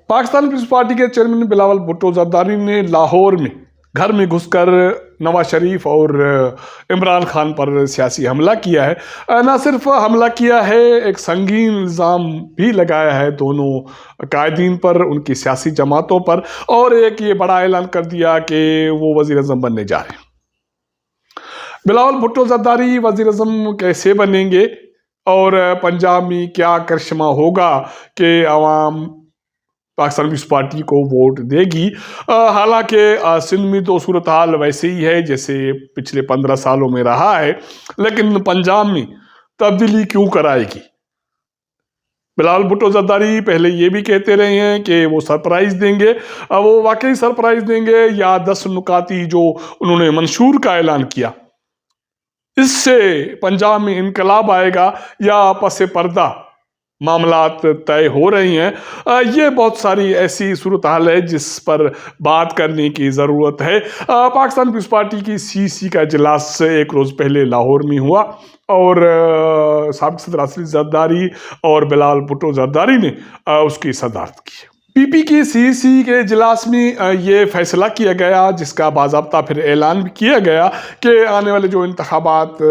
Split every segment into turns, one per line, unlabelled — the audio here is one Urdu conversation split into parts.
پاکستان پیپلز پارٹی کے چیئرمین بلاول بھٹو زرداری نے لاہور میں گھر میں گھس کر نواز شریف اور عمران خان پر سیاسی حملہ کیا ہے۔ نہ صرف حملہ کیا ہے، ایک سنگین الزام بھی لگایا ہے دونوں قائدین پر، ان کی سیاسی جماعتوں پر، اور ایک یہ بڑا اعلان کر دیا کہ وہ وزیر اعظم بننے جا رہے ہیں۔ بلاول بھٹو زرداری وزیر اعظم کیسے بنیں گے اور پنجاب میں کیا کرشمہ ہوگا کہ عوام پاکستان پیپلز پارٹی کو ووٹ دے گی؟ حالانکہ سندھ میں تو صورتحال ویسے ہی ہے جیسے پچھلے 15 سالوں میں رہا ہے، لیکن پنجاب میں تبدیلی کیوں کرائے گی؟ بلاول بھٹو زرداری پہلے یہ بھی کہتے رہے ہیں کہ وہ سرپرائز دیں گے، وہ واقعی سرپرائز دیں گے یا 10 نکاتی جو انہوں نے منشور کا اعلان کیا اس سے پنجاب میں انقلاب آئے گا، یا پس پردہ معاملات طے ہو رہی ہیں؟ یہ بہت ساری ایسی صورتحال ہے جس پر بات کرنے کی ضرورت ہے۔ پاکستان پیپلز پارٹی کی CC کا اجلاس ایک روز پہلے لاہور میں ہوا اور سابق صدر اصلی زرداری اور بلاول بھٹو زرداری نے اس کی صدارت کی۔ PP کی CC کے اجلاس میں یہ فیصلہ کیا گیا، جس کا باضابطہ پھر اعلان بھی کیا گیا، کہ آنے والے جو انتخابات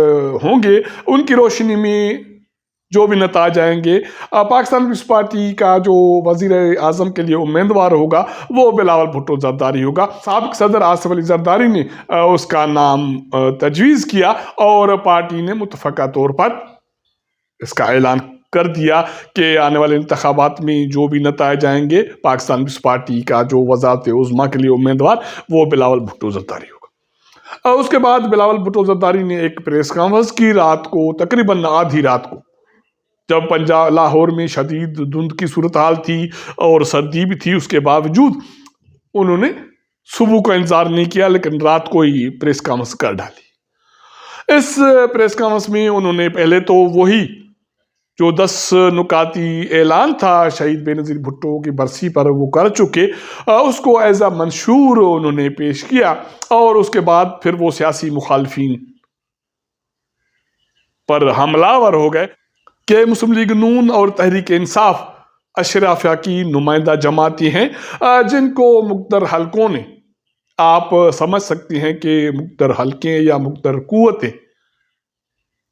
ہوں گے ان کی روشنی میں جو بھی نتائج آئیں گے، پاکستان پیپلز پارٹی کا جو وزیر اعظم کے لیے امیدوار ہوگا وہ بلاول بھٹو زرداری ہوگا۔ سابق صدر آصف علی زرداری نے اس کا نام تجویز کیا اور پارٹی نے متفقہ طور پر اس کا اعلان کر دیا کہ آنے والے انتخابات میں جو بھی نتائج آئیں گے، پاکستان پیپلز پارٹی کا جو وزارت عظمیٰ کے لیے امیدوار وہ بلاول بھٹو زرداری ہوگا۔ اس کے بعد بلاول بھٹو زرداری نے ایک پریس کانفرنس کی، رات کو تقریباً آدھی رات کو، جب پنجاب لاہور میں شدید دھند کی صورتحال تھی اور سردی بھی تھی، اس کے باوجود انہوں نے صبح کو انتظار نہیں کیا لیکن رات کو ہی پریس کانفرنس کر ڈالی۔ اس پریس کانفرنس میں انہوں نے پہلے تو وہی جو 10 نکاتی اعلان تھا شہید بے نظیر بھٹو کی برسی پر وہ کر چکے، اس کو ایز اے منشور انہوں نے پیش کیا، اور اس کے بعد پھر وہ سیاسی مخالفین پر حملہ آور ہو گئے کہ مسلم لیگ نون اور تحریک انصاف اشرافیہ کی نمائندہ جماعتیں ہیں، جن کو مقتدر حلقوں نے، آپ سمجھ سکتے ہیں کہ مقتدر حلقے یا مقتدر قوتیں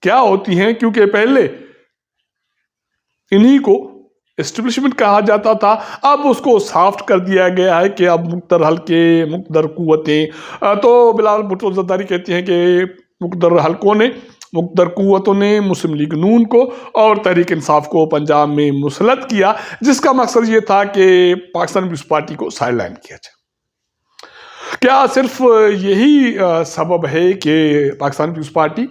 کیا ہوتی ہیں، کیونکہ پہلے انہی کو اسٹیبلشمنٹ کہا جاتا تھا، اب اس کو سافٹ کر دیا گیا ہے کہ اب مقتدر حلقے، مقتدر قوتیں۔ تو بلاول بھٹو زرداری کہتے ہیں کہ مقتدر حلقوں نے، مقتدر قوتوں نے مسلم لیگ نون کو اور تحریک انصاف کو پنجاب میں مسلط کیا، جس کا مقصد یہ تھا کہ پاکستان پیپلز پارٹی کو سائیڈ لائن کیا جائے۔ کیا صرف یہی سبب ہے کہ پاکستان پیپلز پارٹی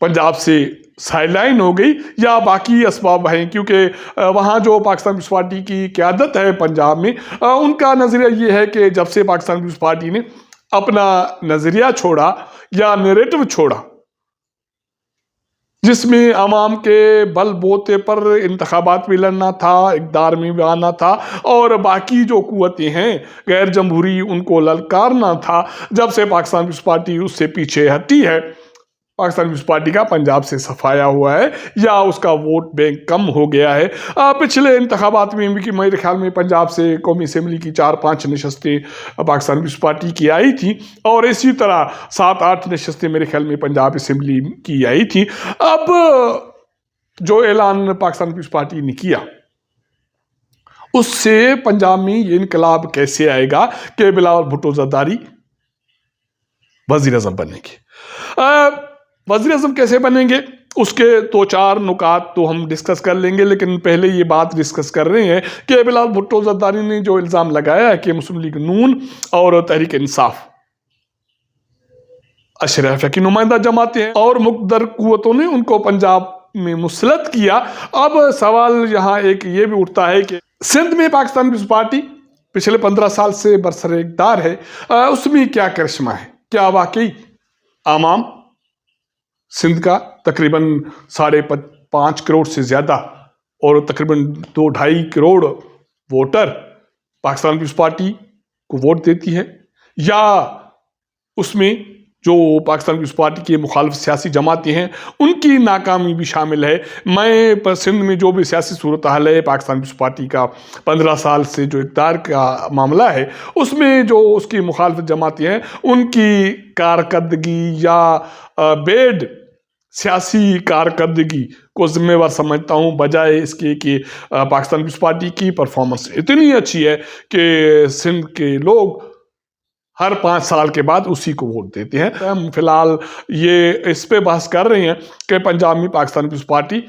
پنجاب سے سائیڈ لائن ہو گئی، یا باقی اسباب ہیں؟ کیونکہ وہاں جو پاکستان پیپلز پارٹی کی قیادت ہے پنجاب میں، ان کا نظریہ یہ ہے کہ جب سے پاکستان پیپلز پارٹی نے اپنا نظریہ چھوڑا یا نیریٹو چھوڑا، جس میں عوام کے بل بوتے پر انتخابات بھی لڑنا تھا، اقتدار میں بھی آنا تھا، اور باقی جو قوتیں ہیں غیر جمہوری ان کو للکارنا تھا، جب سے پاکستان پیپلز پارٹی اس سے پیچھے ہٹی ہے، پاکستان پیپلز پارٹی کا پنجاب سے صفایا ہوا ہے یا اس کا ووٹ بینک کم ہو گیا ہے۔ پچھلے انتخابات میں میرے خیال میں پنجاب سے قومی اسمبلی کی 4-5 نشستیں پاکستان پیپلز پارٹی کی آئی تھی، اور اسی طرح 7-8 نشستیں میرے خیال میں پنجاب اسمبلی کی آئی تھی۔ اب جو اعلان پاکستان پیپلز پارٹی نے کیا، اس سے پنجاب میں یہ انقلاب کیسے آئے گا کہ بلاول بھٹو زرداری وزیر اعظم بنیں گے؟ وزیر اعظم کیسے بنیں گے اس کے 2-4 نکات تو ہم ڈسکس کر لیں گے، لیکن پہلے یہ بات ڈسکس کر رہے ہیں کہ بلاول بھٹو زرداری نے جو الزام لگایا ہے کہ مسلم لیگ نون اور تحریک انصاف اشرافیہ کی نمائندہ جماعتیں ہیں اور مقتدر قوتوں نے ان کو پنجاب میں مسلط کیا۔ اب سوال یہاں ایک یہ بھی اٹھتا ہے کہ سندھ میں پاکستان پیپلز پارٹی پچھلے 15 سال سے برسر اقتدار ہے، اس میں کیا کرشمہ ہے؟ کیا واقعی عوام سندھ کا تقریباً 5.5 کروڑ سے زیادہ اور تقریباً 2-2.5 کروڑ ووٹر پاکستان پیپلز پارٹی کو ووٹ دیتی ہے، یا اس میں جو پاکستان پیپلز پارٹی کی مخالف سیاسی جماعتیں ہیں ان کی ناکامی بھی شامل ہے۔ میں سندھ میں جو بھی سیاسی صورتحال ہے پاکستان پیپلز پارٹی کا 15 سال سے جو اقتدار کا معاملہ ہے اس میں جو اس کی مخالف جماعتیں ہیں ان کی کارکردگی یا بیڈ سیاسی کارکردگی کو ذمہ وار سمجھتا ہوں، بجائے اس کے کہ پاکستان پیپلز پارٹی کی پرفارمنس اتنی اچھی ہے کہ سندھ کے لوگ ہر 5 سال کے بعد اسی کو ووٹ دیتے ہیں۔ ہم فی الحال یہ اس پہ بحث کر رہے ہیں کہ پنجاب میں پاکستان پیپلز پارٹی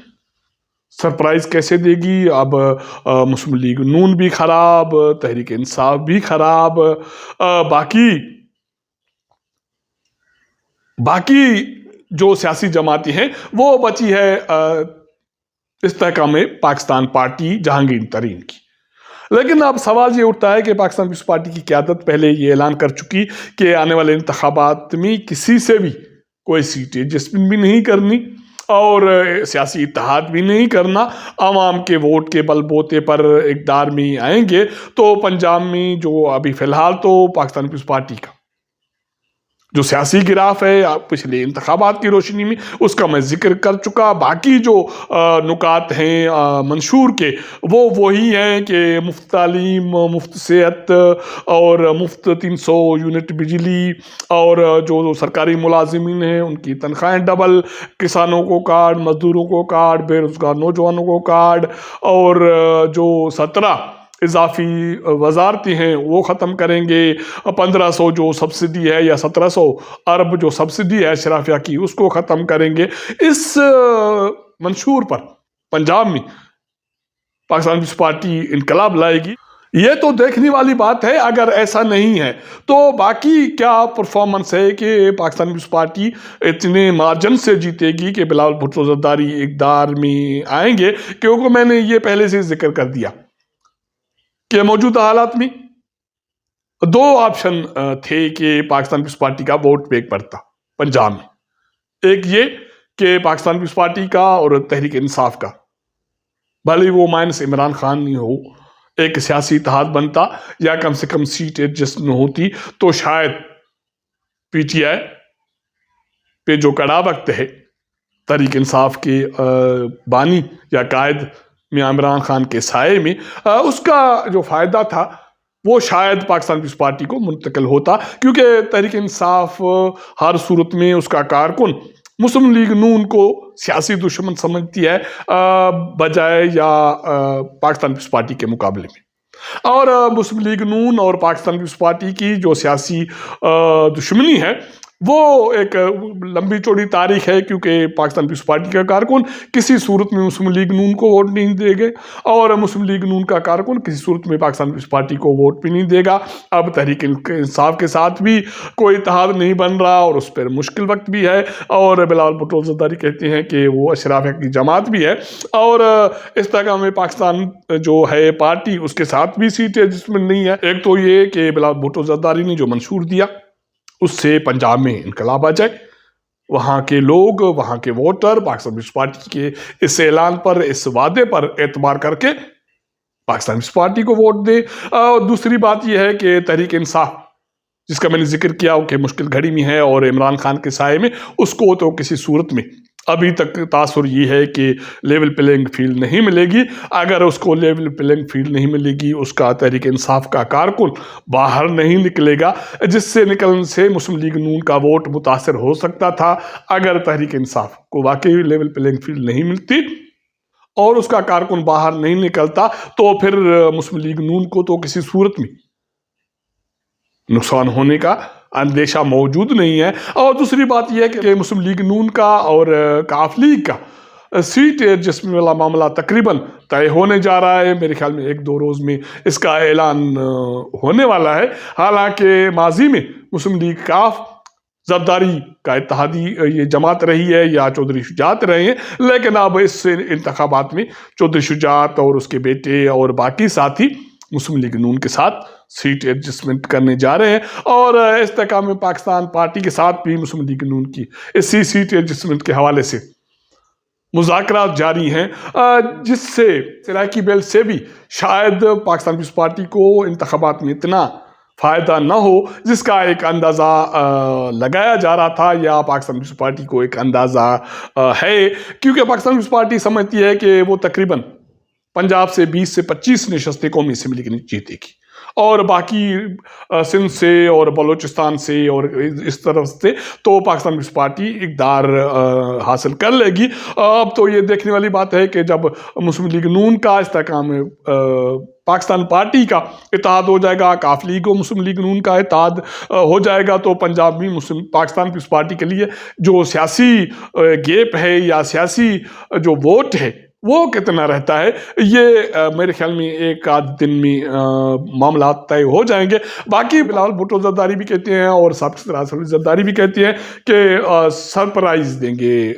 سرپرائز کیسے دے گی۔ اب مسلم لیگ نون بھی خراب، تحریک انصاف بھی خراب، باقی جو سیاسی جماعتیں ہیں وہ بچی ہے استحکام پاکستان پارٹی جہانگیر ترین کی۔ لیکن اب سوال یہ اٹھتا ہے کہ پاکستان پیپلز پارٹی کی قیادت پہلے یہ اعلان کر چکی کہ آنے والے انتخابات میں کسی سے بھی کوئی سیٹ ایڈجسٹمنٹ بھی نہیں کرنی اور سیاسی اتحاد بھی نہیں کرنا، عوام کے ووٹ کے بل بوتے پر اقتدار میں آئیں گے۔ تو پنجاب میں جو ابھی فی الحال تو پاکستان پیپلز پارٹی کا جو سیاسی گراف ہے پچھلے انتخابات کی روشنی میں اس کا میں ذکر کر چکا۔ باقی جو نکات ہیں منشور کے وہ وہی ہیں کہ مفت تعلیم، مفت صحت اور مفت 300 یونٹ بجلی، اور جو سرکاری ملازمین ہیں ان کی تنخواہیں ڈبل، کسانوں کو کارڈ، مزدوروں کو کارڈ، بے روزگار نوجوانوں کو کارڈ، اور جو 17 اضافی وزارتیں ہیں وہ ختم کریں گے، 1500 جو سبسڈی ہے یا 1700 ارب جو سبسڈی ہے اشرافیہ کی اس کو ختم کریں گے۔ اس منشور پر پنجاب میں پاکستان پیپلز پارٹی انقلاب لائے گی، یہ تو دیکھنے والی بات ہے۔ اگر ایسا نہیں ہے تو باقی کیا پرفارمنس ہے کہ پاکستان پیپلز پارٹی اتنے مارجن سے جیتے گی کہ بلاول بھٹو زرداری اقتدار میں آئیں گے، کیونکہ میں نے یہ پہلے سے ذکر کر دیا کہ موجودہ حالات میں 2 آپشن تھے کہ پاکستان پیپلز پارٹی کا ووٹ بیک پڑتا پنجاب میں۔ ایک یہ کہ پاکستان پیپلز پارٹی کا اور تحریک انصاف کا، بھلے وہ مائنس عمران خان نہیں ہو، ایک سیاسی اتحاد بنتا یا کم سے کم سیٹ ایڈجسٹ نہ ہوتی تو شاید پی ٹی آئی پہ جو کڑا وقت ہے تحریک انصاف کے بانی یا قائد میں عمران خان کے سائے میں، اس کا جو فائدہ تھا وہ شاید پاکستان پیپلز پارٹی کو منتقل ہوتا، کیونکہ تحریک انصاف ہر صورت میں اس کا کارکن مسلم لیگ نون کو سیاسی دشمن سمجھتی ہے بجائے یا پاکستان پیپلز پارٹی کے مقابلے میں۔ اور مسلم لیگ نون اور پاکستان پیپلز پارٹی کی جو سیاسی دشمنی ہے وہ ایک لمبی چوڑی تاریخ ہے، کیونکہ پاکستان پیپلز پارٹی کا کارکن کسی صورت میں مسلم لیگ نون کو ووٹ نہیں دے گے، اور مسلم لیگ نون کا کارکن کسی صورت میں پاکستان پیپلز پارٹی کو ووٹ بھی نہیں دے گا۔ اب تحریک انصاف کے ساتھ بھی کوئی اتحاد نہیں بن رہا اور اس پر مشکل وقت بھی ہے، اور بلاول بھٹو زرداری کہتے ہیں کہ وہ اشرافیہ کی جماعت بھی ہے، اور استحکام پاکستان جو ہے پارٹی اس کے ساتھ بھی سیٹ ایڈجسٹمنٹ نہیں ہے۔ ایک تو یہ کہ بلاول بھٹو زرداری نے جو منشور دیا اس سے پنجاب میں انقلاب آ جائے، وہاں کے لوگ، وہاں کے ووٹر پاکستان پیپلز پارٹی کے اس اعلان پر، اس وعدے پر اعتبار کر کے پاکستان پیپلز پارٹی کو ووٹ دے۔ اور دوسری بات یہ ہے کہ تحریک انصاف جس کا میں نے ذکر کیا کہ مشکل گھڑی میں ہے اور عمران خان کے سائے میں، اس کو تو کسی صورت میں ابھی تک تاثر یہ ہے کہ لیول پلینگ فیلڈ نہیں ملے گی۔ اگر اس کو لیول پلینگ فیلڈ نہیں ملے گی، اس کا تحریک انصاف کا کارکن باہر نہیں نکلے گا، جس سے نکلنے سے مسلم لیگ نون کا ووٹ متاثر ہو سکتا تھا۔ اگر تحریک انصاف کو واقعی لیول پلینگ فیلڈ نہیں ملتی اور اس کا کارکن باہر نہیں نکلتا تو پھر مسلم لیگ نون کو تو کسی صورت میں نقصان ہونے کا اندیشہ موجود نہیں ہے۔ اور دوسری بات یہ ہے کہ مسلم لیگ نون کا اور کاف لیگ کا سیٹ ایڈجسٹمنٹ والا معاملہ تقریباً طے ہونے جا رہا ہے۔ میرے خیال میں 1-2 روز میں اس کا اعلان ہونے والا ہے۔ حالانکہ ماضی میں مسلم لیگ کاف زرداری کا اتحادی یہ جماعت رہی ہے یا چودھری شجاعت رہے ہیں، لیکن اب اس انتخابات میں چودھری شجاعت اور اس کے بیٹے اور باقی ساتھی مسلم لیگ نون کے ساتھ سیٹ ایڈجسٹمنٹ کرنے جا رہے ہیں، اور استحکام پاکستان پارٹی کے ساتھ بھی مسلم لیگ نون کی اسی سیٹ ایڈجسٹمنٹ کے حوالے سے مذاکرات جاری ہیں، جس سے سرائیکی بیل سے بھی شاید پاکستان پیپلز پارٹی کو انتخابات میں اتنا فائدہ نہ ہو، جس کا ایک اندازہ لگایا جا رہا تھا، یا پاکستان پیپلز پارٹی کو ایک اندازہ ہے، کیونکہ پاکستان پیپلز پارٹی سمجھتی ہے کہ وہ تقریباً پنجاب سے 20 سے 25 نشستیں قومی اسمبلی کی جیتے گی، اور باقی سندھ سے اور بلوچستان سے اور اس طرف سے تو پاکستان پیپلز پارٹی اقتدار حاصل کر لے گی۔ اب تو یہ دیکھنے والی بات ہے کہ جب مسلم لیگ نون کا استحکام پاکستان پارٹی کا اتحاد ہو جائے گا، کاف لیگ و مسلم لیگ نون کا اتحاد ہو جائے گا، تو پنجاب میں پاکستان پیپلز پارٹی کے لیے جو سیاسی گیپ ہے یا سیاسی جو ووٹ ہے وہ کتنا رہتا ہے، یہ میرے خیال میں ایک آدھ دن میں معاملات طے ہو جائیں گے۔ باقی بلاول بھٹو زرداری بھی کہتے ہیں اور سابق صدر آصف زرداری بھی کہتے ہیں کہ سرپرائز دیں گے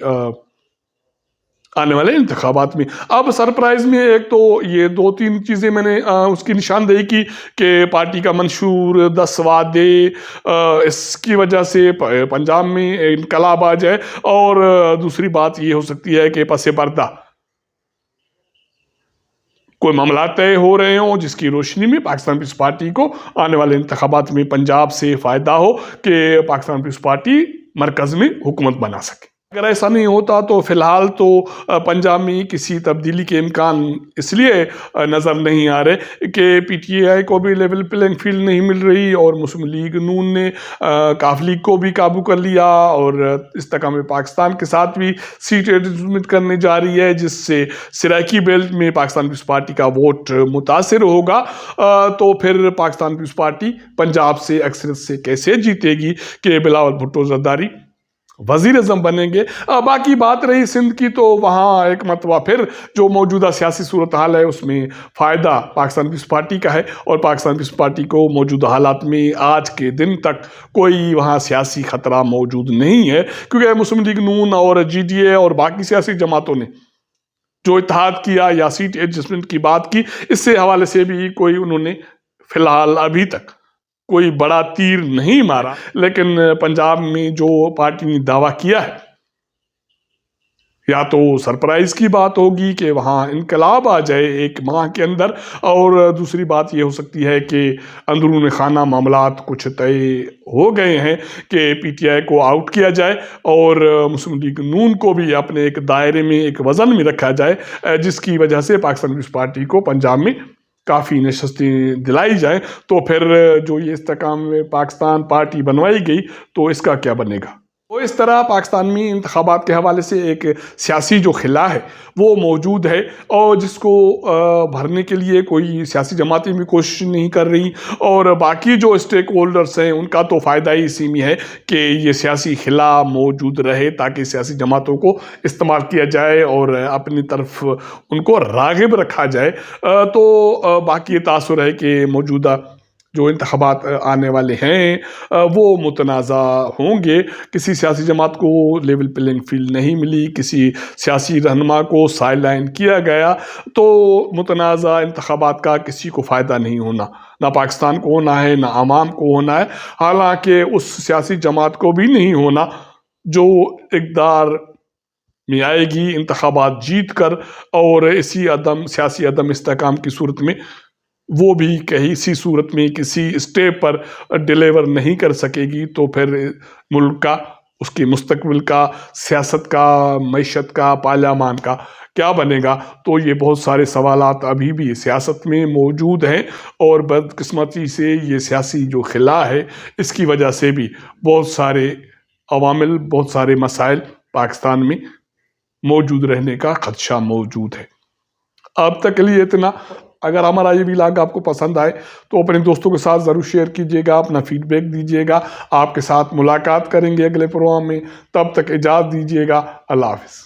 آنے والے انتخابات میں۔ اب سرپرائز میں ایک تو یہ 2-3 چیزیں میں نے اس کی نشاندہی کی کہ پارٹی کا منشور 10 وعدے، اس کی وجہ سے پنجاب میں انقلاب آ جائے، اور دوسری بات یہ ہو سکتی ہے کہ پس پردہ کوئی معاملات طے ہو رہے ہوں جس کی روشنی میں پاکستان پیپلز پارٹی کو آنے والے انتخابات میں پنجاب سے فائدہ ہو کہ پاکستان پیپلز پارٹی مرکز میں حکومت بنا سکے۔ اگر ایسا نہیں ہوتا تو فی الحال تو پنجاب میں کسی تبدیلی کے امکان اس لیے نظر نہیں آ رہے کہ پی ٹی آئی کو بھی لیول پلینگ فیلڈ نہیں مل رہی، اور مسلم لیگ نون نے کاف لیگ کو بھی قابو کر لیا، اور استحکام پاکستان کے ساتھ بھی سیٹ ایڈجسٹمنٹ کرنے جا رہی ہے، جس سے سرائکی بیلٹ میں پاکستان پیپلز پارٹی کا ووٹ متاثر ہوگا۔ تو پھر پاکستان پیپلز پارٹی پنجاب سے اکثریت سے کیسے جیتے گی کہ بلاول بھٹو زرداری وزیر اعظم بنیں گے۔ باقی بات رہی سندھ کی، تو وہاں ایک مرتبہ پھر جو موجودہ سیاسی صورتحال ہے اس میں فائدہ پاکستان پیپلز پارٹی کا ہے، اور پاکستان پیپلز پارٹی کو موجودہ حالات میں آج کے دن تک کوئی وہاں سیاسی خطرہ موجود نہیں ہے، کیونکہ مسلم لیگ نون اور جی ڈی اے اور باقی سیاسی جماعتوں نے جو اتحاد کیا یا سیٹ ایڈجسٹمنٹ کی بات کی، اس سے حوالے سے بھی کوئی انہوں نے فی الحال ابھی تک کوئی بڑا تیر نہیں مارا۔ لیکن پنجاب میں جو پارٹی نے دعویٰ کیا ہے، یا تو سرپرائز کی بات ہوگی کہ وہاں انقلاب آ جائے 1 ماہ کے اندر، اور دوسری بات یہ ہو سکتی ہے کہ اندرون خانہ معاملات کچھ طے ہو گئے ہیں کہ پی ٹی آئی کو آؤٹ کیا جائے، اور مسلم لیگ نون کو بھی اپنے ایک دائرے میں ایک وزن میں رکھا جائے، جس کی وجہ سے پاکستان پیپلز پارٹی کو پنجاب میں کافی نشستیں دلائی جائیں۔ تو پھر جو یہ استحکام پاکستان پارٹی بنوائی گئی تو اس کا کیا بنے گا؟ تو اس طرح پاکستان میں انتخابات کے حوالے سے ایک سیاسی جو خلا ہے وہ موجود ہے، اور جس کو بھرنے کے لیے کوئی سیاسی جماعتیں بھی کوشش نہیں کر رہی، اور باقی جو اسٹیک ہولڈرز ہیں ان کا تو فائدہ ہی اسی میں ہے کہ یہ سیاسی خلا موجود رہے تاکہ سیاسی جماعتوں کو استعمال کیا جائے اور اپنی طرف ان کو راغب رکھا جائے۔ تو باقی یہ تاثر ہے کہ موجودہ جو انتخابات آنے والے ہیں وہ متنازع ہوں گے۔ کسی سیاسی جماعت کو لیول پلینگ فیلڈ نہیں ملی، کسی سیاسی رہنما کو سائیڈ لائن کیا گیا، تو متنازع انتخابات کا کسی کو فائدہ نہیں ہونا، نہ پاکستان کو ہونا ہے نہ عوام کو ہونا ہے، حالانکہ اس سیاسی جماعت کو بھی نہیں ہونا جو اقتدار میں آئے گی انتخابات جیت کر، اور اسی سیاسی عدم استحکام کی صورت میں وہ بھی کسی صورت میں کسی اسٹیپ پر ڈیلیور نہیں کر سکے گی، تو پھر ملک کا، اس کے مستقبل کا، سیاست کا، معیشت کا، پارلیمان کا کیا بنے گا؟ تو یہ بہت سارے سوالات ابھی بھی سیاست میں موجود ہیں، اور بدقسمتی سے یہ سیاسی جو خلا ہے اس کی وجہ سے بھی بہت سارے عوامل، بہت سارے مسائل پاکستان میں موجود رہنے کا خدشہ موجود ہے۔ اب تک کے لیے اتنا۔ اگر ہمارا یہ ویلاگ آپ کو پسند آئے تو اپنے دوستوں کے ساتھ ضرور شیئر کیجیے گا، اپنا فیڈ بیک دیجیے گا۔ آپ کے ساتھ ملاقات کریں گے اگلے پروگرام میں، تب تک اجازت دیجیے گا۔ اللہ حافظ۔